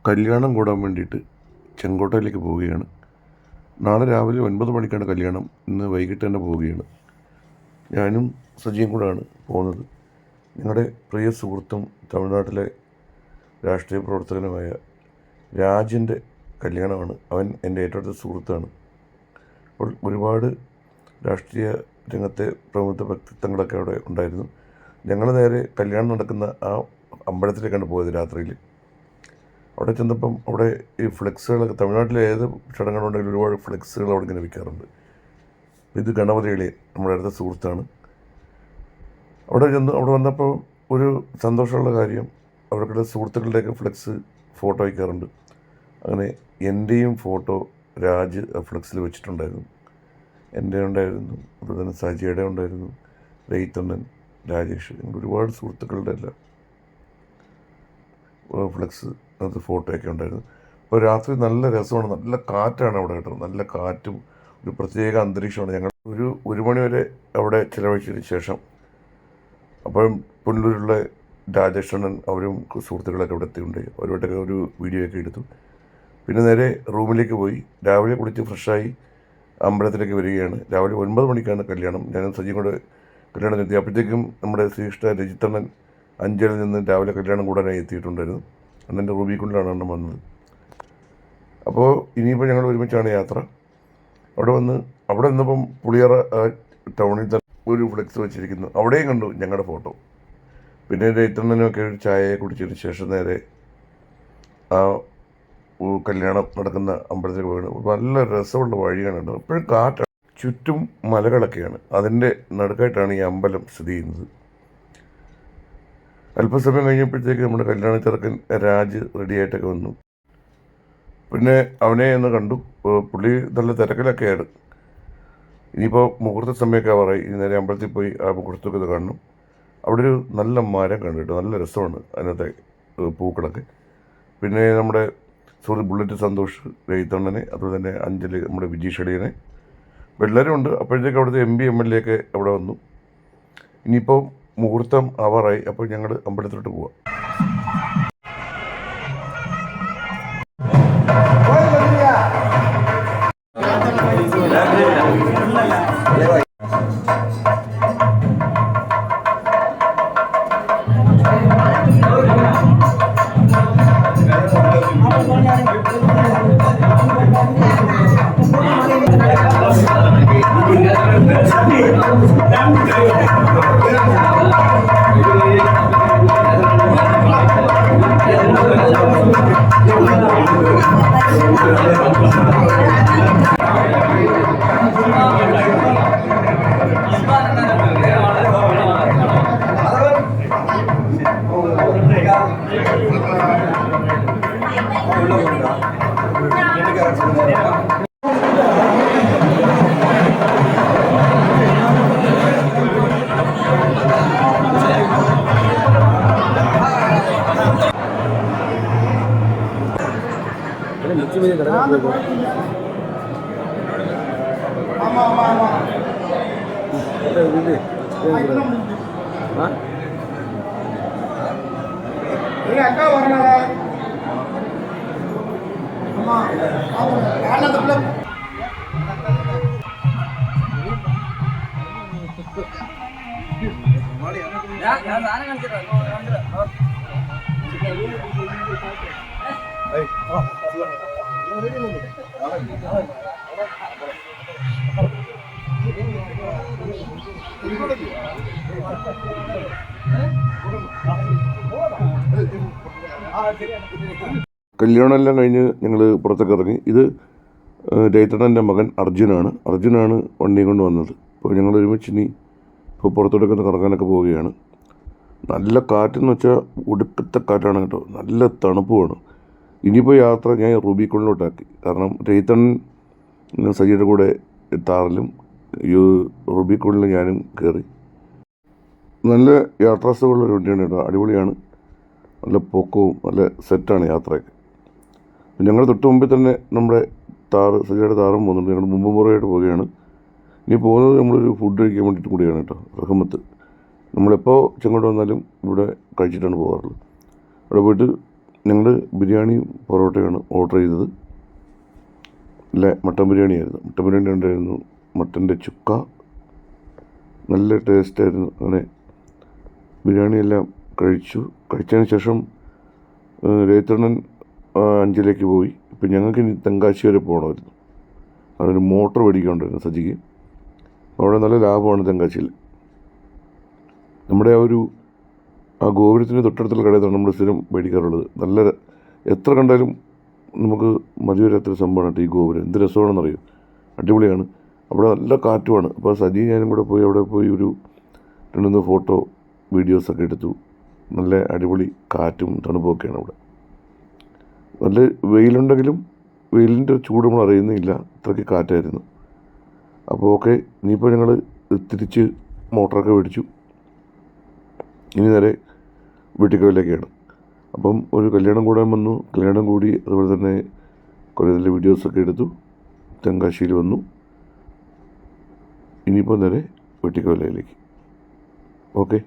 കല്യാണം കൂടാൻ വേണ്ടിയിട്ട് ചെങ്കോട്ടയിലേക്ക് പോവുകയാണ്. നാളെ രാവിലെ 9 മണിക്കാണ് കല്യാണം. ഇന്ന് വൈകിട്ട് തന്നെ പോവുകയാണ്. ഞാനും സജിയും കൂടാണ് പോകുന്നത്. ഞങ്ങളുടെ പ്രിയ സുഹൃത്തും തമിഴ്നാട്ടിലെ രാഷ്ട്രീയ പ്രവർത്തകനുമായ രാജിൻ്റെ കല്യാണമാണ്. അവൻ എൻ്റെ ഏറ്റവും അടുത്ത സുഹൃത്താണ്. അപ്പോൾ ഒരുപാട് രാഷ്ട്രീയ രംഗത്തെ പ്രമുഖ വ്യക്തിത്വങ്ങളൊക്കെ അവിടെ ഉണ്ടായിരുന്നു. ഞങ്ങൾ നേരെ കല്യാണം നടക്കുന്ന ആ അമ്പലത്തിലേക്കാണ് പോയത് രാത്രിയിൽ. അവിടെ ചെന്നപ്പം അവിടെ ഈ ഫ്ലെക്സുകളൊക്കെ, തമിഴ്നാട്ടിലെ ഏത് ചടങ്ങുകളുണ്ടെങ്കിലും ഒരുപാട് ഫ്ലെക്സുകൾ അവിടെ ഇങ്ങനെ വിൽക്കാറുണ്ട്. ഇത് ഗണപതികളെ നമ്മുടെ അടുത്ത സുഹൃത്താണ്. അവിടെ വന്നപ്പോൾ ഒരു സന്തോഷമുള്ള കാര്യം, അവരുടെ സുഹൃത്തുക്കളുടെയൊക്കെ ഫ്ലെക്സ് ഫോട്ടോ വയ്ക്കാറുണ്ട്. അങ്ങനെ എൻ്റെയും ഫോട്ടോ രാജ് ഫ്ലെക്സിൽ വെച്ചിട്ടുണ്ടായിരുന്നു. എൻ്റെ ഉണ്ടായിരുന്നു, അതുപോലെ തന്നെ സജിയുടെ ഉണ്ടായിരുന്നു, രയിത്തണ്ണൻ, രാജേഷ്, ഒരുപാട് സുഹൃത്തുക്കളുടെ എല്ലാം ഫ്ലെക്സ് അത് ഫോട്ടോയൊക്കെ ഉണ്ടായിരുന്നു. അപ്പോൾ രാത്രി നല്ല രസമാണ്, നല്ല കാറ്റാണ് അവിടെ കേട്ടത്. നല്ല കാറ്റും ഒരു പ്രത്യേക അന്തരീക്ഷമാണ്. ഞങ്ങൾ ഒരു മണി വരെ അവിടെ ചിലവഴിച്ചതിന് ശേഷം അപ്പോഴും പുനലൂരിലുള്ള രാജേഷണ്ണൻ അവരും സുഹൃത്തുക്കളൊക്കെ അവിടെ എത്തിയുണ്ട്. അവരുമായിട്ടൊക്കെ ഒരു വീഡിയോ ഒക്കെ എടുത്തു. പിന്നെ നേരെ റൂമിലേക്ക് പോയി രാവിലെ കുളിച്ച് ഫ്രഷായി അമ്പലത്തിലേക്ക് വരികയാണ്. രാവിലെ 9 മണിക്കാണ് കല്യാണം. ഞാനും സജിയും കൂടെ കല്യാണം എത്തി. അപ്പോഴത്തേക്കും നമ്മുടെ ശ്രീകൃഷ്ണ രജിത്തണ്ണൻ അഞ്ചലിൽ നിന്ന് രാവിലെ കല്യാണം കൂടാനായി എത്തിയിട്ടുണ്ടായിരുന്നു. അണ്ണൻ്റെ റൂബിക്കുള്ളിലാണ് അണ്ണൻ വന്നത്. അപ്പോൾ ഇനിയിപ്പോൾ ഞങ്ങൾ ഒരുമിച്ചാണ് യാത്ര. അവിടെ നിന്നപ്പം പുളിയറ ടൗണിൽ തന്നെ ഒരു ഫ്ലെക്സ് വെച്ചിരിക്കുന്നു. അവിടെയും കണ്ടു ഞങ്ങളുടെ ഫോട്ടോ. പിന്നെ രജിത്തണ്ണനൊക്കെ ഒരു ചായയെ കുടിച്ചതിന് ശേഷം നേരെ ആ കല്യാണം നടക്കുന്ന അമ്പലത്തിൽ പോയാണ്. നല്ല രസമുള്ള വഴിയാണ് കേട്ടോ. എപ്പോഴും കാറ്റാണ്, ചുറ്റും മലകളൊക്കെയാണ്. അതിൻ്റെ നടുക്കായിട്ടാണ് ഈ അമ്പലം സ്ഥിതി ചെയ്യുന്നത്. അല്പസമയം കഴിഞ്ഞപ്പോഴത്തേക്ക് നമ്മുടെ കല്യാണ ചെറുക്കൻ രാജ് റെഡിയായിട്ടൊക്കെ വന്നു. പിന്നെ അവനെ ഒന്ന് കണ്ടു. പുള്ളി നല്ല തിരക്കിലൊക്കെയാണ്. ഇനിയിപ്പോൾ മുഹൂർത്ത സമയമൊക്കെ ആവാറായി. ഇനി നേരെ അമ്പലത്തിൽ പോയി ആ മുഹൂർത്തമൊക്കെ ഇത് കാണണം. അവിടെ ഒരു നല്ല മരം കണ്ടു കേട്ടോ. നല്ല രസമാണ് അതിനകത്തെ പൂക്കളൊക്കെ. പിന്നെ നമ്മുടെ സുഹൃത്ത് ബുള്ളറ്റ് സന്തോഷ്, രയിത്തണ്ണനെ, അതുപോലെ തന്നെ അഞ്ചല്, നമ്മുടെ വിജീഷ് അടിയനെ, എല്ലാവരും ഉണ്ട്. അപ്പോഴത്തേക്ക് അവിടുത്തെ MP MLA ഒക്കെ അവിടെ വന്നു. ഇനിയിപ്പോൾ മുഹൂർത്തം ആവാറായി. അപ്പോൾ ഞങ്ങൾ അമ്പലത്തിലോട്ട് പോവാം. കല്യാണമെല്ലാം കഴിഞ്ഞ് ഞങ്ങൾ പുറത്തൊക്കെ ഇറങ്ങി. ഇത് രയിത്തണ്ണൻ്റെ മകൻ അർജുനാണ് വണ്ടിയും കൊണ്ട് വന്നത്. അപ്പോൾ ഞങ്ങൾ ഒരുമിച്ച് ഇനി ഇപ്പോൾ പുറത്തോട്ടൊക്കെ ഒന്ന് കറങ്ങാനൊക്കെ പോവുകയാണ്. നല്ല കാറ്റെന്ന് വെച്ചാൽ ഒടുക്കത്തെ കാറ്റാണ് കേട്ടോ. നല്ല തണുപ്പുമാണ്. ഇനിയിപ്പോൾ യാത്ര ഞാൻ റൂബിക്കുള്ളിലോട്ടാക്കി. കാരണം രയിത്തണ്ണൻ സജിയുടെ കൂടെ താറിലും റൂബിക്കുള്ളിൽ ഞാനും കയറി. നല്ല യാത്രാസുഖമുള്ളൊരു വണ്ടിയാണ് കേട്ടോ. അടിപൊളിയാണ്. നല്ല പൊക്കവും നല്ല സെറ്റാണ് യാത്രയൊക്കെ. ഞങ്ങൾ തൊട്ട് മുമ്പിൽ തന്നെ നമ്മുടെ സജിയുടെ താറും പോകുന്നുണ്ട്. ഞങ്ങൾ മുമ്പുറയായിട്ട് പോവുകയാണ്. ഇനി പോകുന്നത് നമ്മളൊരു ഫുഡ് കഴിക്കാൻ വേണ്ടിയിട്ട് കൂടിയാണ് കേട്ടോ. റഹ്മത്ത്. നമ്മളെപ്പോൾ ചെങ്ങോട്ട് വന്നാലും ഇവിടെ കഴിച്ചിട്ടാണ് പോകാറുള്ളത്. അവിടെ പോയിട്ട് ഞങ്ങൾ ബിരിയാണിയും പൊറോട്ടയാണ് ഓർഡർ ചെയ്തത്. ഇല്ല, മട്ടൻ ബിരിയാണിയായിരുന്നു. മട്ടൻ ബിരിയാണി ഉണ്ടായിരുന്നു, മട്ടൻ്റെ ചുക്ക, നല്ല ടേസ്റ്റായിരുന്നു. അങ്ങനെ ബിരിയാണിയെല്ലാം കഴിച്ചതിന് ശേഷം രേത്തണ്ണൻ 5 പോയി. ഇപ്പം ഞങ്ങൾക്ക് ഇനി തെങ്കാശി വരെ പോകണമായിരുന്നു. അതൊരു മോട്ടർ മേടിക്കാനുണ്ടായിരുന്നു സജിക്ക്. അവിടെ നല്ല ലാഭമാണ് തെങ്കാശിയിൽ. നമ്മുടെ ആ ഗോപുരത്തിന് തൊട്ടടുത്തുള്ള കടയിൽ നമ്മൾ സ്ഥിരം മേടിക്കാറുള്ളത്. നല്ല എത്ര കണ്ടാലും നമുക്ക് മതി വരാത്തൊരു സംഭവമാണ് ഈ ഗോപുരം. എന്ത് രസമാണെന്നറിയോ, അടിപൊളിയാണ്. അവിടെ നല്ല കാറ്റുമാണ്. അപ്പോൾ സജി ഞാനും കൂടെ പോയി അവിടെ പോയി ഒരു 2-3 ഫോട്ടോ വീഡിയോസൊക്കെ എടുത്തു. നല്ല അടിപൊളി കാറ്റും തണുപ്പൊക്കെയാണ് അവിടെ. നല്ല വെയിലുണ്ടെങ്കിലും വെയിലിൻ്റെ ചൂട് നമ്മൾ അറിയുന്നില്ല, അത്രയ്ക്ക് കാറ്റായിരുന്നു. അപ്പോൾ ഓക്കെ, ഇനിയിപ്പോൾ ഞങ്ങൾ തിരിച്ച് മോട്ടറൊക്കെ മേടിച്ചു. ഇനി നേരെ വീട്ടിക്കലിലേക്കാണ്. അപ്പം ഒരു കല്യാണം കൂടാൻ വന്നു, കല്യാണം കൂടി. അതുപോലെ തന്നെ കുറേ നല്ല വീഡിയോസൊക്കെ എടുത്തു. തെങ്കാശിയിൽ വന്നു. ഇനിയിപ്പോൾ നേരെ വീട്ടിക്കലിലേക്ക്. ഓക്കെ.